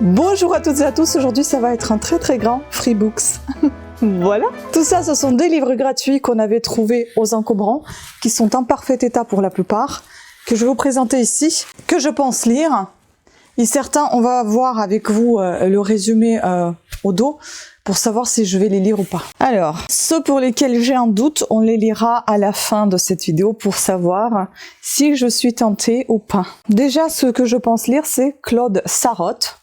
Bonjour à toutes et à tous, aujourd'hui ça va être un très grand Freebooks. Voilà, tout ça ce sont des livres gratuits qu'on avait trouvés aux encombrants, qui sont en parfait état pour la plupart, que je vais vous présenter ici, que je pense lire. Et certains, on va voir avec vous le résumé au dos, pour savoir si je vais les lire ou pas. Alors, ceux pour lesquels j'ai un doute, on les lira à la fin de cette vidéo pour savoir si je suis tentée ou pas. Déjà, ce que je pense lire, c'est Claude Sarraute.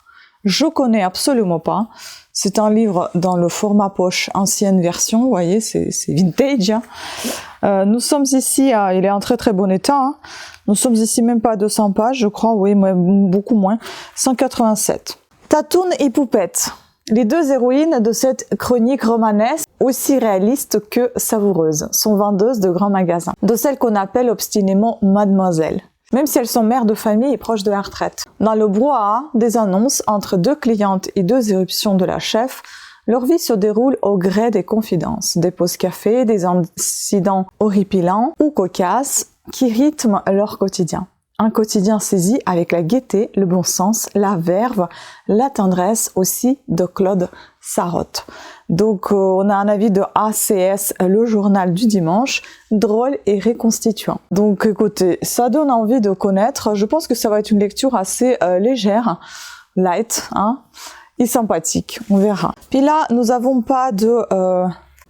Je connais absolument pas. C'est un livre dans le format poche, ancienne version, vous voyez, c'est vintage. Hein. Nous sommes ici, il est en très bon état. Hein. Nous sommes ici même pas à 200 pages, je crois, oui, beaucoup moins, 187. Tatoune et Poupette. Les deux héroïnes de cette chronique romanesque, aussi réaliste que savoureuse, sont vendeuses de grands magasins, de celles qu'on appelle obstinément mademoiselles, même si elles sont mères de famille et proches de la retraite. Dans le brouhaha des annonces entre deux clientes et deux éruptions de la chef, leur vie se déroule au gré des confidences, des pauses café, des incidents horripilants ou cocasses qui rythment leur quotidien. Un quotidien saisi avec la gaieté, le bon sens, la verve, la tendresse aussi de Claude Sarraute. Donc on a un avis de ACS, le journal du dimanche, drôle et reconstituant. Donc écoutez, ça donne envie de connaître. Je pense que ça va être une lecture assez légère, light, hein, et sympathique, on verra. Puis là, nous n'avons pas de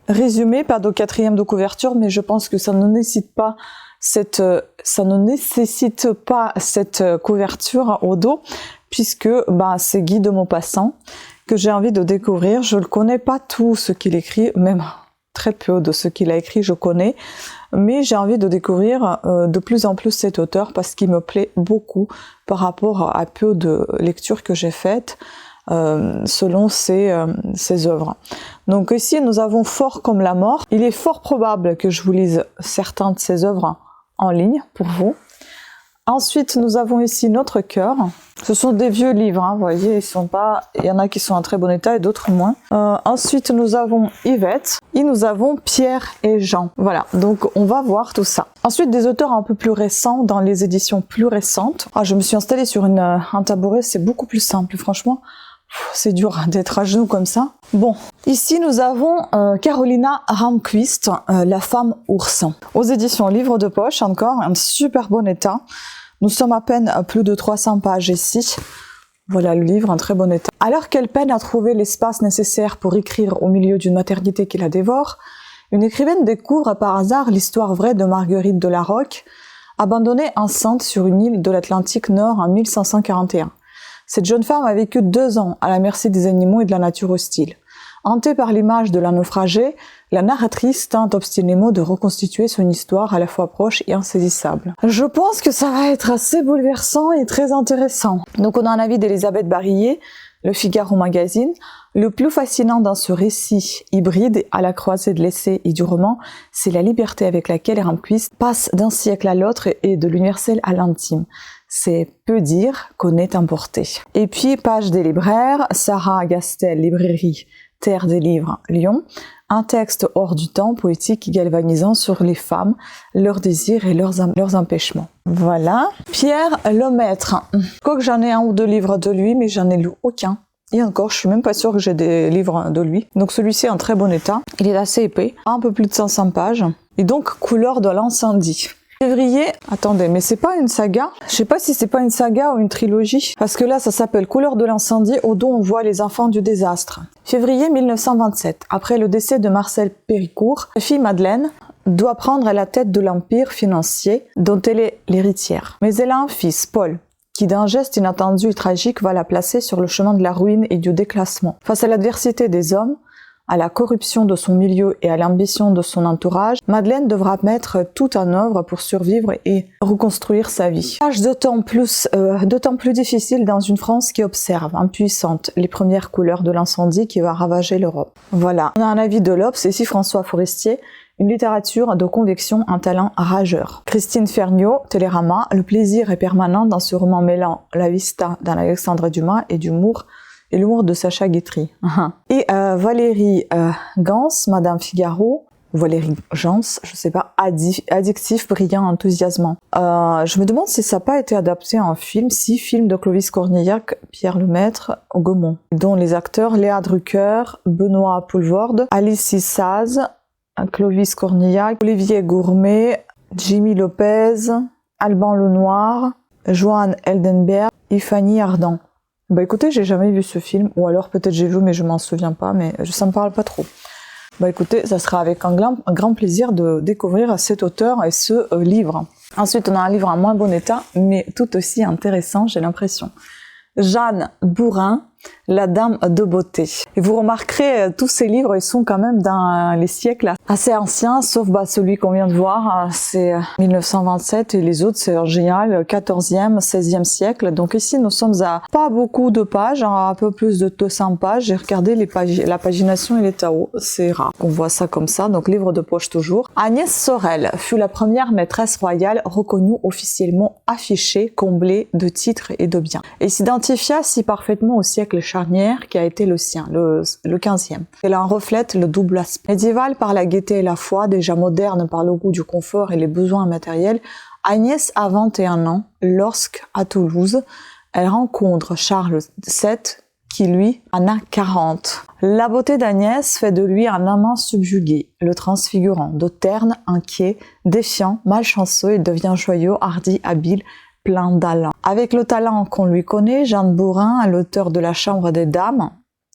résumé, pas de quatrième de couverture, mais je pense que ça ne nécessite pas cette couverture au dos, puisque c'est Guy de Maupassant que j'ai envie de découvrir. Je ne connais pas tout ce qu'il écrit, même très peu de ce qu'il a écrit je connais, mais j'ai envie de découvrir de plus en plus cet auteur parce qu'il me plaît beaucoup par rapport à peu de lectures que j'ai faites selon ses œuvres. Donc ici nous avons Fort comme la mort. Il est fort probable que je vous lise certains de ses œuvres en ligne pour vous. Ensuite, nous avons ici Notre cœur. Ce sont des vieux livres, hein, vous voyez, il y en a qui sont en très bon état et d'autres moins. Ensuite, nous avons Yvette et nous avons Pierre et Jean. Voilà, donc on va voir tout ça. Ensuite, des auteurs un peu plus récents, dans les éditions plus récentes. Je me suis installée sur un tabouret, c'est beaucoup plus simple, franchement. C'est dur d'être à genoux comme ça. Bon, ici nous avons Carolina Ramqvist, La femme ours. Aux éditions Livre de poche, encore, un super bon état. Nous sommes à peine à plus de 300 pages ici. Voilà le livre, en très bon état. Alors qu'elle peine à trouver l'espace nécessaire pour écrire au milieu d'une maternité qui la dévore, une écrivaine découvre par hasard l'histoire vraie de Marguerite de la Roque, abandonnée enceinte sur une île de l'Atlantique Nord en 1541. Cette jeune femme a vécu 2 ans à la merci des animaux et de la nature hostile. Hantée par l'image de la naufragée, la narratrice tente obstinément de reconstituer son histoire à la fois proche et insaisissable. Je pense que ça va être assez bouleversant et très intéressant. Donc on a un avis d'Elisabeth Barillet, Le Figaro Magazine. Le plus fascinant dans ce récit hybride à la croisée de l'essai et du roman, c'est la liberté avec laquelle Ramqvist passe d'un siècle à l'autre et de l'universel à l'intime. C'est peu dire qu'on est emporté. Et puis, page des libraires, Sarah Gastel, librairie Terre des livres, Lyon. Un texte hors du temps, poétique et galvanisant sur les femmes, leurs désirs et leurs empêchements. Voilà. Pierre Lemaître. Quoique j'en ai 1 ou 2 livres de lui, mais j'en ai lu aucun. Et encore, je suis même pas sûre que j'ai des livres de lui. Donc celui-ci est en très bon état. Il est assez épais, un peu plus de 500 pages. Et donc, couleur de l'incendie. Février, attendez, mais c'est pas une saga? Je sais pas si c'est pas une saga ou une trilogie, parce que là, ça s'appelle Couleur de l'incendie, au dos on voit les enfants du désastre. Février 1927, après le décès de Marcel Péricourt, sa fille Madeleine doit prendre la tête de l'empire financier dont elle est l'héritière. Mais elle a un fils, Paul, qui d'un geste inattendu et tragique va la placer sur le chemin de la ruine et du déclassement. Face à l'adversité des hommes, à la corruption de son milieu et à l'ambition de son entourage, Madeleine devra mettre tout en œuvre pour survivre et reconstruire sa vie. Tâche d'autant plus difficile dans une France qui observe, impuissante, les premières couleurs de l'incendie qui va ravager l'Europe. Voilà. On a un avis de l'Obs, ici François Forestier, une littérature de conviction, un talent rageur. Christine Ferniaud, Télérama, le plaisir est permanent dans ce roman mêlant la vista d'Alexandre Dumas et d'humour de Sacha Guitry. Et Valérie Gans, Madame Figaro, Valérie Jans, je sais pas, addictif, brillant, enthousiasmant. Je me demande si ça n'a pas été adapté en film, si film de Clovis Cornillac, Pierre Lemaître, Gaumont, dont les acteurs Léa Drucker, Benoît Poulvorde, Alice Saz, Clovis Cornillac, Olivier Gourmet, Jimmy Lopez, Alban Lenoir, Joanne Eldenberg et Fanny Ardant. Bah écoutez, j'ai jamais vu ce film, ou alors peut-être j'ai vu mais je m'en souviens pas, mais ça me parle pas trop. Bah écoutez, ça sera avec un grand plaisir de découvrir cet auteur et ce livre. Ensuite, on a un livre en moins bon état, mais tout aussi intéressant, j'ai l'impression. Jeanne Bourrin, La Dame de Beauté. Et vous remarquerez, tous ces livres, ils sont quand même dans les siècles assez anciens, sauf celui qu'on vient de voir, c'est 1927, et les autres, c'est en général 14e, 16e siècle. Donc ici, nous sommes à pas beaucoup de pages, un peu plus de 200 pages. J'ai regardé la pagination et les tarots, c'est rare qu'on voit ça comme ça, donc livre de poche toujours. Agnès Sorel fut la première maîtresse royale reconnue officiellement, affichée, comblée de titres et de biens, et s'identifia si parfaitement au siècle charnière qui a été le sien, le 15e. Elle en reflète le double aspect. Médiévale par la gaieté et la foi, déjà moderne par le goût du confort et les besoins matériels, Agnès a 21 ans lorsque, à Toulouse, elle rencontre Charles VII qui, lui, en a 40. La beauté d'Agnès fait de lui un amant subjugué, le transfigurant, de terne, inquiet, défiant, malchanceux, il devient joyeux, hardi, habile, plein d'allant. Avec le talent qu'on lui connaît, Jeanne Bourrin, l'auteur de La Chambre des Dames,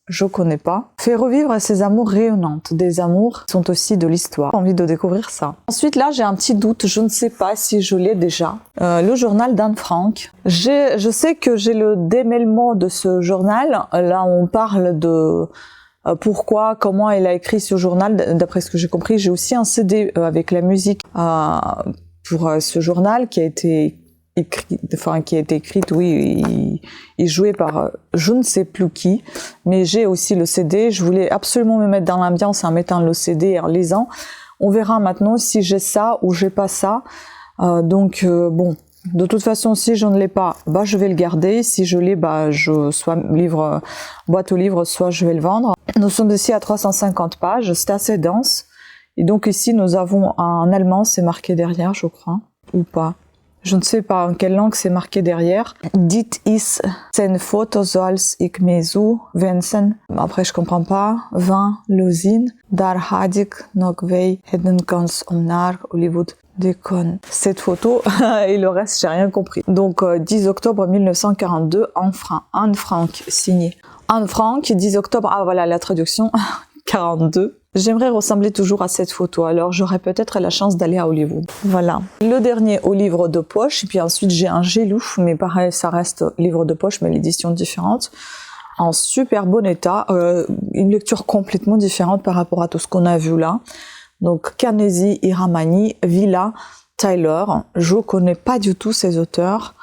je connais pas, fait revivre ses amours rayonnantes, des amours qui sont aussi de l'histoire. J'ai envie de découvrir ça. Ensuite, là, j'ai un petit doute, je ne sais pas si je l'ai déjà. Le journal d'Anne Frank. Je sais que j'ai le démêlement de ce journal. Là, on parle de pourquoi, comment elle a écrit ce journal. D'après ce que j'ai compris, j'ai aussi un CD avec la musique pour ce journal qui a été écrite, oui, et jouée par je ne sais plus qui, mais j'ai aussi le CD. Je voulais absolument me mettre dans l'ambiance en mettant le CD et en lisant. On verra maintenant si j'ai ça ou j'ai pas ça. Bon, de toute façon, si je ne l'ai pas, bah je vais le garder. Si je l'ai, bah soit boîte aux livres, soit je vais le vendre. Nous sommes ici à 350 pages, c'est assez dense. Et donc ici, nous avons en allemand, c'est marqué derrière, je crois, ou pas. Je ne sais pas en quelle langue c'est marqué derrière. Dit is zijn foto zoals ik me zou wensen. Après, je comprends pas. 20 lozin. Daar had ik nog wij hebben kans om naar Hollywood te gaan. Cette photo, et le reste, j'ai rien compris. Donc, 10 octobre 1942, Anne Frank, signé. Anne Frank, 10 octobre, ah voilà la traduction, 42. J'aimerais ressembler toujours à cette photo, alors j'aurai peut-être la chance d'aller à Hollywood. Voilà. Le dernier au livre de poche, et puis ensuite j'ai un Gélou, mais pareil, ça reste livre de poche, mais l'édition différente, en super bon état, une lecture complètement différente par rapport à tout ce qu'on a vu là. Donc Canesi Iramani, Villa, Tyler, je connais pas du tout ces auteurs,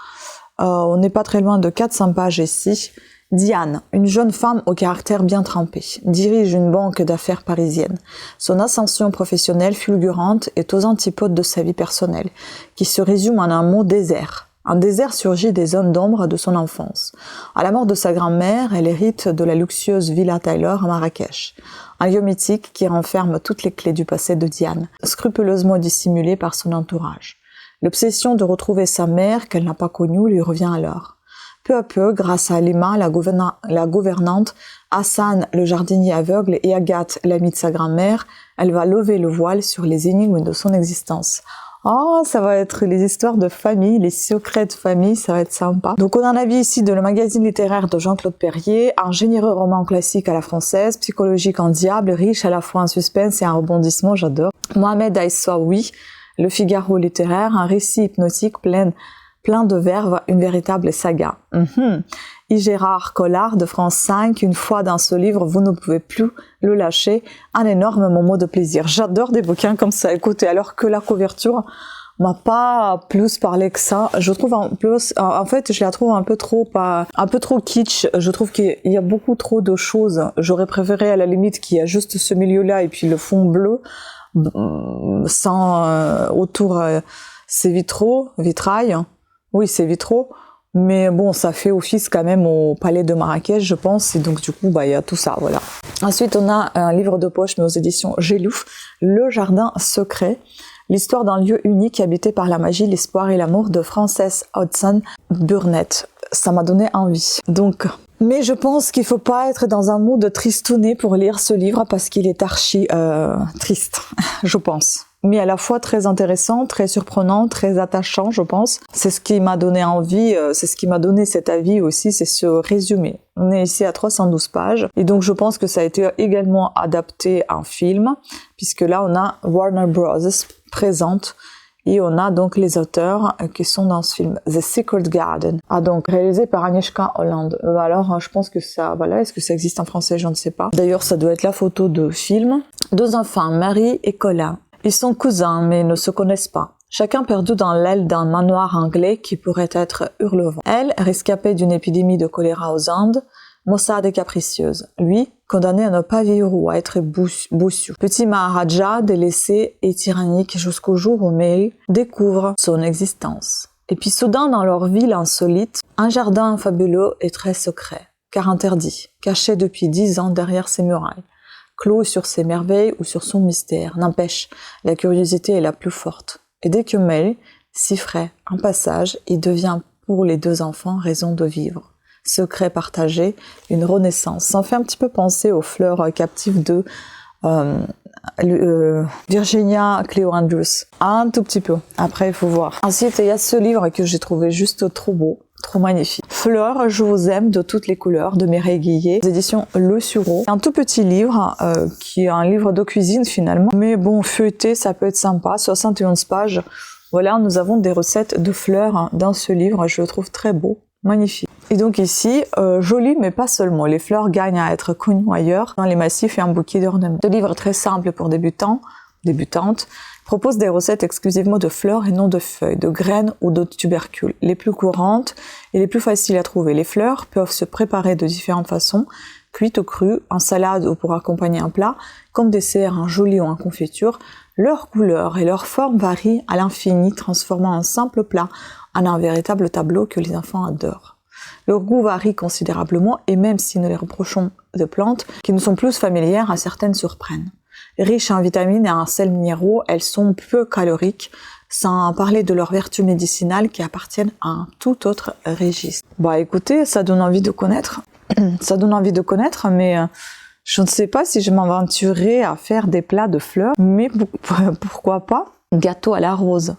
on n'est pas très loin de 400 pages ici. Diane, une jeune femme au caractère bien trempé, dirige une banque d'affaires parisienne. Son ascension professionnelle fulgurante est aux antipodes de sa vie personnelle, qui se résume en un mot désert. Un désert surgit des zones d'ombre de son enfance. À la mort de sa grand-mère, elle hérite de la luxueuse Villa Tyler à Marrakech, un lieu mythique qui renferme toutes les clés du passé de Diane, scrupuleusement dissimulées par son entourage. L'obsession de retrouver sa mère, qu'elle n'a pas connue, lui revient alors. Peu à peu, grâce à Alima, la gouvernante, Hassan, le jardinier aveugle, et Agathe, l'amie de sa grand-mère, elle va lever le voile sur les énigmes de son existence. Oh, ça va être les histoires de famille, les secrets de famille, ça va être sympa. Donc on en a vu ici de le magazine littéraire de Jean-Claude Perrier, un généreux roman classique à la française, psychologique en diable, riche à la fois en suspense et en rebondissement, j'adore. Mohamed Aïssaoui, Le Figaro littéraire, un récit hypnotique plein de verve, une véritable saga. Et Gérard Collard de France 5, une fois dans ce livre, vous ne pouvez plus le lâcher, un énorme moment de plaisir. J'adore des bouquins comme ça, écoutez, alors que la couverture m'a pas plus parlé que ça. Je trouve en fait, je la trouve un peu trop kitsch. Je trouve qu'il y a beaucoup trop de choses. J'aurais préféré à la limite qu'il y a juste ce milieu-là et puis le fond bleu, sans autour ces vitrail. Oui, c'est vitraux. Mais bon, ça fait office quand même au palais de Marrakech, je pense, et donc du coup, il y a tout ça, voilà. Ensuite, on a un livre de poche, mais aux éditions Gélouf, Le Jardin Secret, l'histoire d'un lieu unique habité par la magie, l'espoir et l'amour de Frances Hodgson Burnett. Ça m'a donné envie. Donc, mais je pense qu'il faut pas être dans un mood de tristouné pour lire ce livre parce qu'il est archi triste, je pense. Mais à la fois très intéressant, très surprenant, très attachant, je pense. C'est ce qui m'a donné envie, c'est ce qui m'a donné cet avis aussi, c'est ce résumé. On est ici à 312 pages, et donc je pense que ça a été également adapté en film, puisque là on a Warner Bros. Présente, et on a donc les auteurs qui sont dans ce film, The Secret Garden. Ah donc, réalisé par Agnieszka Holland. Alors, je pense que ça, voilà, est-ce que ça existe en français, je ne sais pas. D'ailleurs, ça doit être la photo de film. Deux enfants, Marie et Colin. Ils sont cousins, mais ne se connaissent pas. Chacun perdu dans l'aile d'un manoir anglais qui pourrait être hurlevent. Elle, rescapée d'une épidémie de choléra aux Andes, maussade et capricieuse. Lui, condamné à ne pas vivre ou à être boussou. Petit Maharaja, délaissé et tyrannique jusqu'au jour où Mary découvre son existence. Et puis soudain, dans leur ville insolite, un jardin fabuleux et très secret, car interdit, caché depuis 10 ans derrière ses murailles. Clos sur ses merveilles ou sur son mystère. N'empêche, la curiosité est la plus forte. Et dès que Mary s'y ferait un passage, il devient pour les deux enfants raison de vivre. Secret partagé, une renaissance. Ça en fait un petit peu penser aux fleurs captives de Virginia Cleo Andrews. Un tout petit peu. Après, il faut voir. Ensuite, il y a ce livre que j'ai trouvé juste trop beau, trop magnifique. Fleurs, je vous aime de toutes les couleurs, de Mireille Guillet, des éditions Le Sureau. Un tout petit livre, qui est un livre de cuisine finalement. Mais bon, feuilleté, ça peut être sympa. 71 pages. Voilà, nous avons des recettes de fleurs dans ce livre. Je le trouve très beau. Magnifique. Et donc ici, joli mais pas seulement. Les fleurs gagnent à être connues ailleurs dans les massifs et un bouquet d'ornements. Ce livre très simple pour débutantes, propose des recettes exclusivement de fleurs et non de feuilles, de graines ou de tubercules. Les plus courantes et les plus faciles à trouver. Les fleurs peuvent se préparer de différentes façons, cuites ou crues, en salade ou pour accompagner un plat, comme dessert, en gelée ou en confiture. Leur couleur et leur forme varient à l'infini, transformant un simple plat en un véritable tableau que les enfants adorent. Leur goût varie considérablement et même si nous les reprochons de plantes qui nous sont plus familières, à certaines surprennent. Riches en vitamines et en sels minéraux, elles sont peu caloriques, sans parler de leurs vertus médicinales qui appartiennent à un tout autre registre. Écoutez, ça donne envie de connaître. Ça donne envie de connaître, mais je ne sais pas si je m'aventurerai à faire des plats de fleurs, mais pourquoi pas? Gâteau à la rose.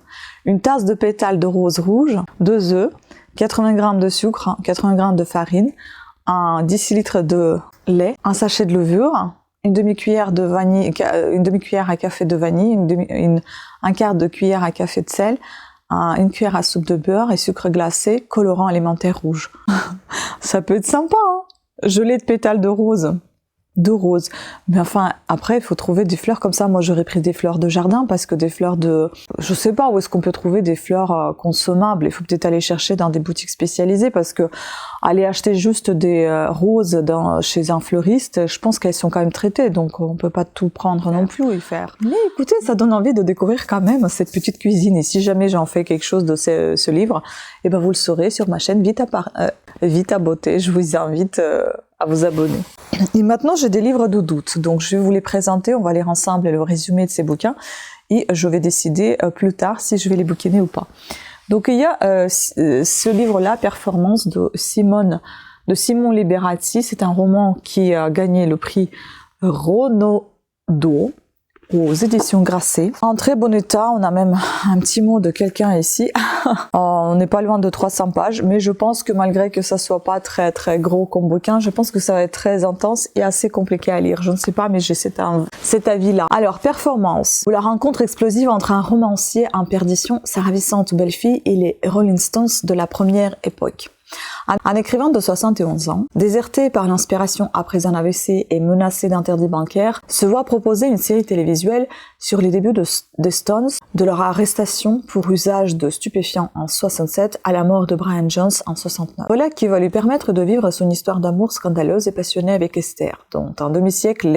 Une tasse de pétales de rose rouge, 2 œufs, 80 g de sucre, 80 g de farine, un décilitre de lait, un sachet de levure, une demi-cuillère de vanille, une demi-cuillère à café de vanille, un quart de cuillère à café de sel, une cuillère à soupe de beurre et sucre glacé, colorant alimentaire rouge. Ça peut être sympa, hein? Gelée de pétales de rose. De roses. Mais enfin, après, il faut trouver des fleurs comme ça. Moi, j'aurais pris des fleurs de jardin parce que des fleurs de... Je sais pas où est-ce qu'on peut trouver des fleurs consommables. Il faut peut-être aller chercher dans des boutiques spécialisées parce que aller acheter juste des roses chez un fleuriste, je pense qu'elles sont quand même traitées. Donc, on peut pas tout prendre non plus et faire. Mais écoutez, ça donne envie de découvrir quand même cette petite cuisine. Et si jamais j'en fais quelque chose de ce livre, eh ben, vous le saurez sur ma chaîne Vita Beauté. Je vous invite à vous abonner. Et maintenant, j'ai des livres de doute, donc je vais vous les présenter, on va lire ensemble le résumé de ces bouquins, et je vais décider plus tard si je vais les bouquiner ou pas. Donc il y a ce livre-là, Performance, de Simon Liberati, c'est un roman qui a gagné le prix Renaudot aux éditions Grasset. En très bon état, on a même un petit mot de quelqu'un ici. On n'est pas loin de 300 pages, mais je pense que malgré que ça soit pas très très gros comme bouquin, je pense que ça va être très intense et assez compliqué à lire. Je ne sais pas, mais j'ai cet avis-là. Alors, Performance, ou la rencontre explosive entre un romancier en perdition, sa ravissante belle-fille et les Rolling Stones de la première époque. Un écrivain de 71 ans, déserté par l'inspiration après un AVC et menacé d'interdit bancaire, se voit proposer une série télévisuelle sur les débuts des Stones, de leur arrestation pour usage de stupéfiants en 67 à la mort de Brian Jones en 69. Voilà qui va lui permettre de vivre son histoire d'amour scandaleuse et passionnée avec Esther, dont un demi-siècle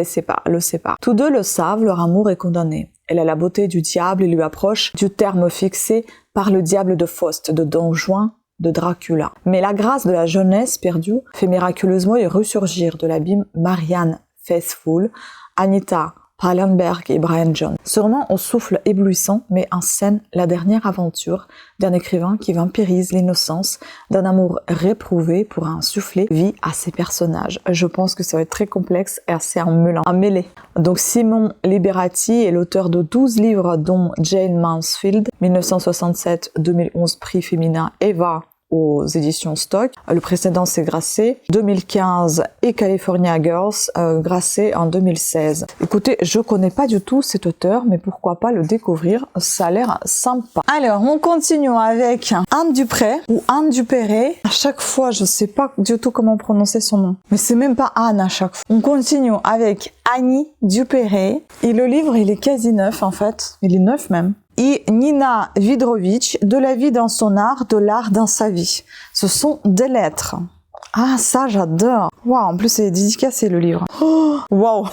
le sépare. Tous deux le savent, leur amour est condamné. Elle a la beauté du diable et lui approche du terme fixé par le diable de Faust de Don Juan de Dracula. Mais la grâce de la jeunesse perdue fait miraculeusement y ressurgir de l'abîme Marianne Faithfull, Anita Pallenberg et Brian Jones. Ce roman au souffle éblouissant met en scène la dernière aventure d'un écrivain qui vampirise l'innocence d'un amour réprouvé pour insuffler vie à ses personnages. Je pense que ça va être très complexe et assez emmêlé. Donc Simon Liberati est l'auteur de 12 livres dont Jane Mansfield, 1967-2011 prix féminin Eva aux éditions Stock. Le précédent c'est Grasset 2015 et California Girls Grasset en 2016. Écoutez, je connais pas du tout cet auteur, mais pourquoi pas le découvrir, ça a l'air sympa. Alors, on continue avec Anne Dupré ou Anne Dupéré. À chaque fois, je sais pas du tout comment prononcer son nom, mais c'est même pas Anne à chaque fois. On continue avec Annie Dupéré et le livre il est quasi neuf en fait, il est neuf même. Et Nina Vidrovitch, de la vie dans son art, de l'art dans sa vie. Ce sont des lettres. Ah, ça, j'adore. Waouh, en plus, c'est dédicacé, le livre. Oh, waouh.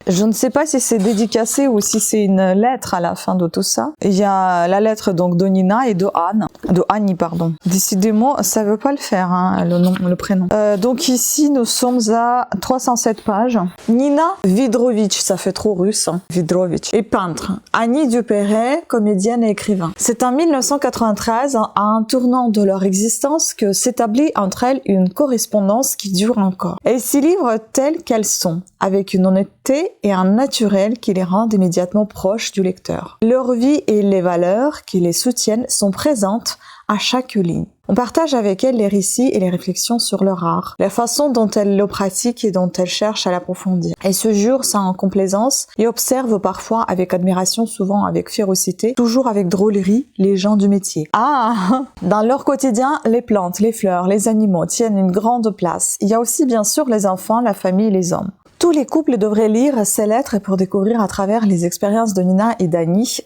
Je ne sais pas si c'est dédicacé ou si c'est une lettre à la fin de tout ça. Il y a la lettre, donc, de Nina et de Anne. De Annie, pardon. Décidément, ça veut pas le faire, hein, le nom, le prénom. Donc, ici, nous sommes à 307 pages. Nina Vidrovitch, ça fait trop russe, hein. Vidrovitch. Et peintre. Annie Dupéré, comédienne et écrivain. C'est en 1993, à un tournant de leur existence, que s'établit entre elles une correspondance qui dure encore. Elles s'y livrent telles qu'elles sont, avec une honnêteté et un naturel qui les rendent immédiatement proches du lecteur. Leur vie et les valeurs qui les soutiennent sont présentes à chaque ligne. On partage avec elles les récits et les réflexions sur leur art, la façon dont elles le pratiquent et dont elles cherchent à l'approfondir. Elles se jurent sans complaisance et observent parfois avec admiration, souvent avec férocité, toujours avec drôlerie, les gens du métier. Ah! Dans leur quotidien, les plantes, les fleurs, les animaux tiennent une grande place. Il y a aussi bien sûr les enfants, la famille et les hommes. Tous les couples devraient lire ces lettres pour découvrir à travers les expériences de Nina et d'Annie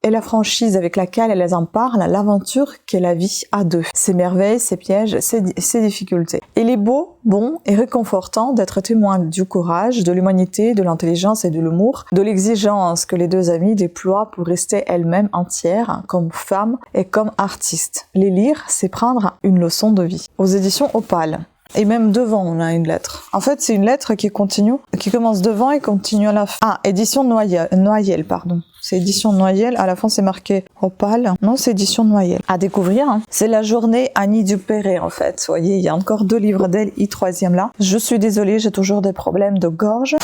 et la franchise avec laquelle elles en parlent, l'aventure qu'est la vie à deux. Ses merveilles, ses pièges, ses difficultés. Il est beau, bon et réconfortant d'être témoin du courage, de l'humanité, de l'intelligence et de l'humour, de l'exigence que les deux amies déploient pour rester elles-mêmes entières, comme femmes et comme artistes. Les lire, c'est prendre une leçon de vie. Aux éditions Opale. Et même devant, on a une lettre. En fait, c'est une lettre qui continue, qui commence devant et continue à la fin. Ah, édition Noyel, pardon. C'est édition Noyel. À la fin, c'est marqué Opale. Non, c'est édition Noyel. À découvrir, hein. C'est la journée Annie Dupéré, en fait. Vous voyez, il y a encore 2 livres d'elle, troisième là. Je suis désolée, j'ai toujours des problèmes de gorge.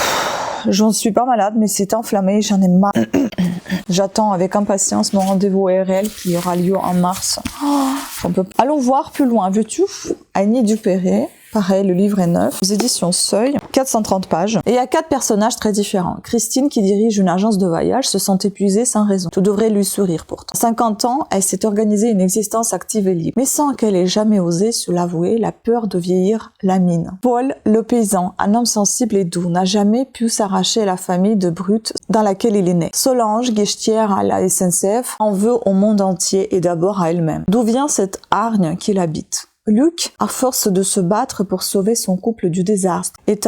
J'en suis pas malade, mais c'est enflammé, j'en ai marre. J'attends avec impatience mon rendez-vous ARL qui aura lieu en mars. Allons voir plus loin, veux-tu? Annie Dupéré. Pareil, le livre est neuf, aux éditions Seuil, 430 pages. Et il y a 4 personnages très différents. Christine, qui dirige une agence de voyage, se sent épuisée sans raison. Tout devrait lui sourire pourtant. À 50 ans, elle s'est organisée une existence active et libre. Mais sans qu'elle ait jamais osé se l'avouer, la peur de vieillir la mine. Paul, le paysan, un homme sensible et doux, n'a jamais pu s'arracher à la famille de brutes dans laquelle il est né. Solange, guichetière à la SNCF, en veut au monde entier et d'abord à elle-même. D'où vient cette hargne qui l'habite? Luc, à force de se battre pour sauver son couple du désastre, est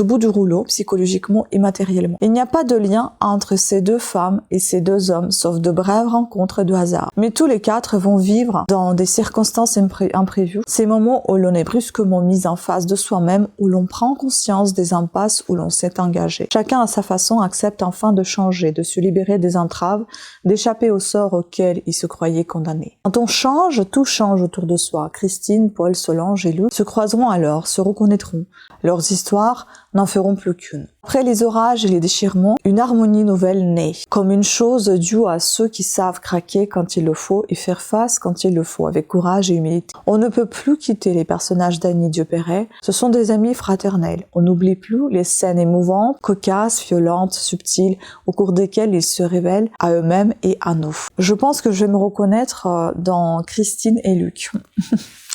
au bout du rouleau, psychologiquement et matériellement. Il n'y a pas de lien entre ces 2 femmes et ces 2 hommes, sauf de brèves rencontres de hasard. Mais tous les 4 vont vivre dans des circonstances imprévues, ces moments où l'on est brusquement mis en face de soi-même, où l'on prend conscience des impasses où l'on s'est engagé. Chacun à sa façon accepte enfin de changer, de se libérer des entraves, d'échapper au sort auquel il se croyait condamné. Quand on change, tout change autour de soi. Christine, Paul, Solange et Luc se croiseront alors, se reconnaîtront. Leurs histoires n'en feront plus qu'une. Après les orages et les déchirements, une harmonie nouvelle naît, comme une chose due à ceux qui savent craquer quand il le faut et faire face quand il le faut, avec courage et humilité. On ne peut plus quitter les personnages d'Annie Dupéré, ce sont des amis fraternels. On n'oublie plus les scènes émouvantes, cocasses, violentes, subtiles, au cours desquelles ils se révèlent à eux-mêmes et à nous. Je pense que je vais me reconnaître dans Christine et Luc.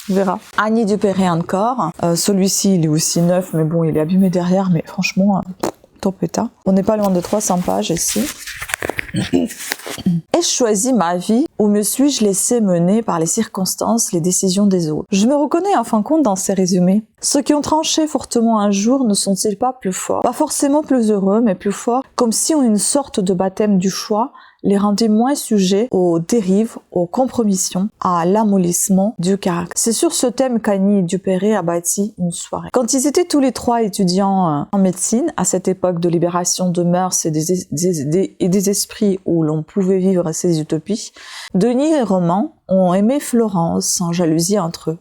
On verra. Annie Dupéré encore. Celui-ci, il est aussi neuf, mais bon, il est abîmé derrière, mais franchement, top état. On n'est pas loin de 300 pages ici. Ai-je choisi ma vie ou me suis-je laissé mener par les circonstances, les décisions des autres? Je me reconnais en fin de compte dans ces résumés. Ceux qui ont tranché fortement un jour ne sont-ils pas plus forts? Pas forcément plus heureux, mais plus forts, comme si en une sorte de baptême du choix, les rendait moins sujets aux dérives, aux compromissions, à l'amollissement du caractère. C'est sur ce thème qu'Annie Dupéré a bâti une soirée. Quand ils étaient tous les trois étudiants en médecine, à cette époque de libération de mœurs et des esprits où l'on pouvait vivre ces utopies, Denis et Roman ont aimé Florence sans jalousie entre eux.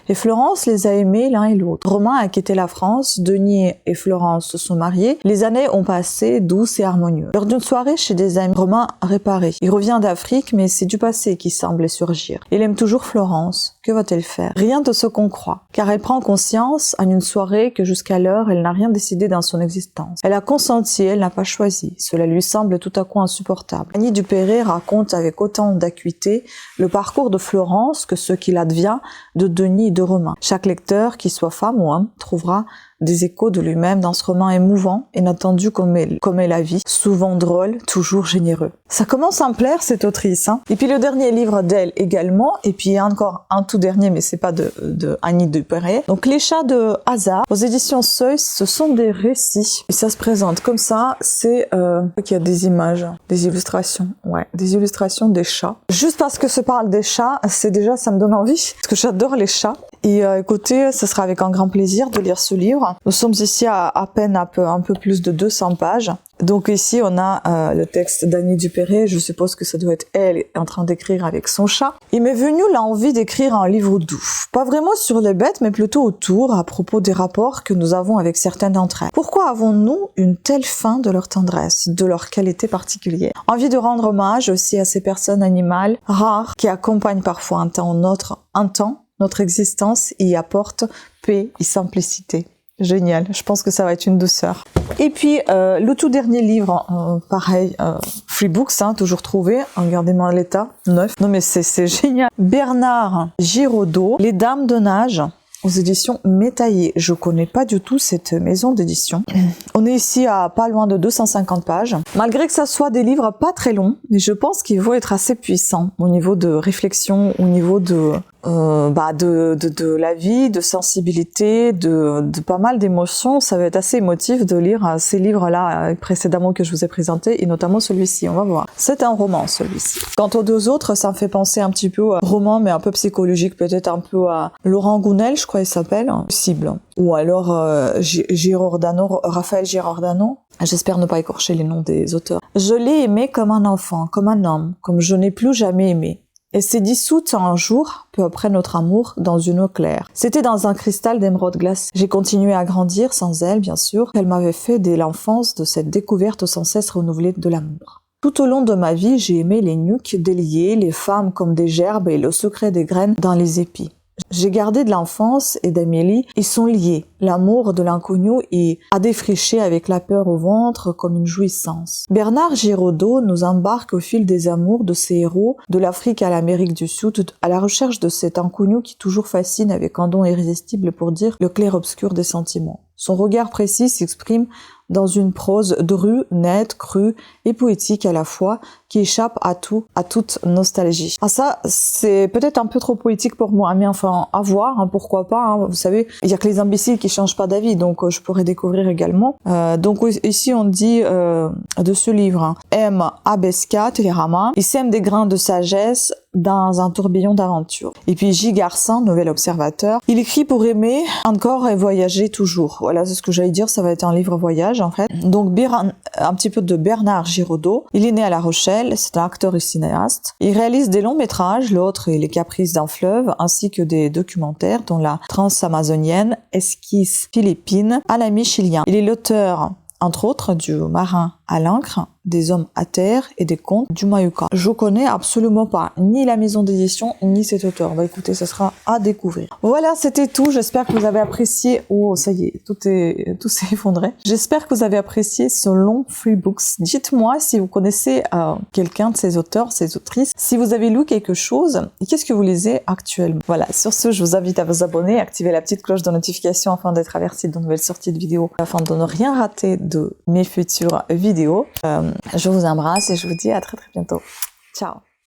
Et Florence les a aimés l'un et l'autre. Romain a quitté la France, Denis et Florence se sont mariés. Les années ont passé douces et harmonieuses. Lors d'une soirée chez des amis, Romain réparé. Il revient d'Afrique, mais c'est du passé qui semblait surgir. Il aime toujours Florence. Que va-t-elle faire? Rien de ce qu'on croit, car elle prend conscience en une soirée que jusqu'alors elle n'a rien décidé dans son existence. Elle a consenti, elle n'a pas choisi. Cela lui semble tout à coup insupportable. Annie Dupéré raconte avec autant d'acuité le parcours de Florence que ce qu'il advient de Denis et de Romain. Chaque lecteur, qu'il soit femme ou homme, trouvera des échos de lui-même dans ce roman émouvant, inattendu comme est la vie, souvent drôle, toujours généreux. Ça commence à me plaire, cette autrice. Et puis le dernier livre d'elle également, et puis encore un tout dernier, mais c'est pas de Annie Dupéré. Donc Les Chats de Hasard, aux éditions Seuil, ce sont des récits. Et ça se présente comme ça, c'est qu'il y a des images, des illustrations, des illustrations des chats. Juste parce que se parle des chats, c'est déjà, ça me donne envie, parce que j'adore les chats. Et écoutez, ce sera avec un grand plaisir de lire ce livre. Nous sommes ici à peine un peu plus de 200 pages. Donc ici, on a le texte d'Annie Dupéré. Je suppose que ça doit être elle en train d'écrire avec son chat. Il m'est venu l'envie d'écrire un livre doux. Pas vraiment sur les bêtes, mais plutôt autour, à propos des rapports que nous avons avec certaines d'entre elles. Pourquoi avons-nous une telle faim de leur tendresse, de leur qualité particulière? Envie de rendre hommage aussi à ces personnes animales rares qui accompagnent parfois un temps notre existence y apporte paix et simplicité. Génial, je pense que ça va être une douceur. Et puis, le tout dernier livre, pareil, Free Books, toujours trouvé, regardez-moi à l'état, neuf. Non mais c'est génial. Bernard Giraudot, Les Dames de Nage, aux éditions Métaillé. Je connais pas du tout cette maison d'édition. On est ici à pas loin de 250 pages. Malgré que ça soit des livres pas très longs, mais je pense qu'ils vont être assez puissants au niveau de réflexion, au niveau de la vie, de sensibilité, de pas mal d'émotions. Ça va être assez émotif de lire ces livres-là précédemment que je vous ai présentés, et notamment celui-ci, on va voir. C'est un roman, celui-ci. Quant aux deux autres, ça me fait penser un petit peu à un roman, mais un peu psychologique, peut-être un peu à Laurent Gounel, je crois il s'appelle, Cible. Ou alors Raphaël Girordano. J'espère ne pas écorcher les noms des auteurs. Je l'ai aimé comme un enfant, comme un homme, comme je n'ai plus jamais aimé. Elle s'est dissoute un jour, peu après notre amour, dans une eau claire. C'était dans un cristal d'émeraude glacée. J'ai continué à grandir sans elle, bien sûr. Elle m'avait fait dès l'enfance de cette découverte sans cesse renouvelée de l'amour. Tout au long de ma vie, j'ai aimé les nuques déliées, les femmes comme des gerbes et le secret des graines dans les épis. J'ai gardé de l'enfance et d'Amélie, ils sont liés. L'amour de l'inconnu a défriché avec la peur au ventre comme une jouissance. Bernard Giraudot nous embarque au fil des amours de ces héros, de l'Afrique à l'Amérique du Sud, à la recherche de cet inconnu qui toujours fascine avec un don irrésistible pour dire le clair-obscur des sentiments. Son regard précis s'exprime dans une prose drue, nette, crue et poétique à la fois, qui échappe à toute nostalgie. Ah ça, c'est peut-être un peu trop poétique pour moi, mais enfin, à voir, pourquoi pas, vous savez, il y a que les imbéciles qui changent pas d'avis, donc je pourrais découvrir également. Donc ici on dit de ce livre, M. Abesca, Télérama, il sème des grains de sagesse dans un tourbillon d'aventure. Et puis J. Garcin, Nouvel Observateur, il écrit pour aimer encore et voyager toujours. Voilà, c'est ce que j'allais dire, ça va être un livre voyage en fait. Donc un petit peu de Bernard Giraudot, il est né à La Rochelle, c'est un acteur et cinéaste. Il réalise des longs métrages, l'autre est Les Caprices d'un fleuve, ainsi que des documentaires dont La Transe amazonienne, Esquisse philippine, Un ami chilien. Il est l'auteur entre autres du Marin à l'encre, des Hommes à terre et des Contes du Mayuka. Je connais absolument pas ni la maison d'édition ni cet auteur. Bah écoutez, ça sera à découvrir. Voilà, c'était tout. J'espère que vous avez apprécié. Oh, ça y est, tout s'est effondré. J'espère que vous avez apprécié ce long Free Books. Dites-moi si vous connaissez quelqu'un de ces auteurs, ces autrices, si vous avez lu quelque chose et qu'est-ce que vous lisez actuellement. Voilà, sur ce, je vous invite à vous abonner, activer la petite cloche de notification afin d'être averti de nouvelles sorties de vidéos, afin de ne rien rater de mes futures vidéos. Je vous embrasse et je vous dis à très très bientôt. Ciao.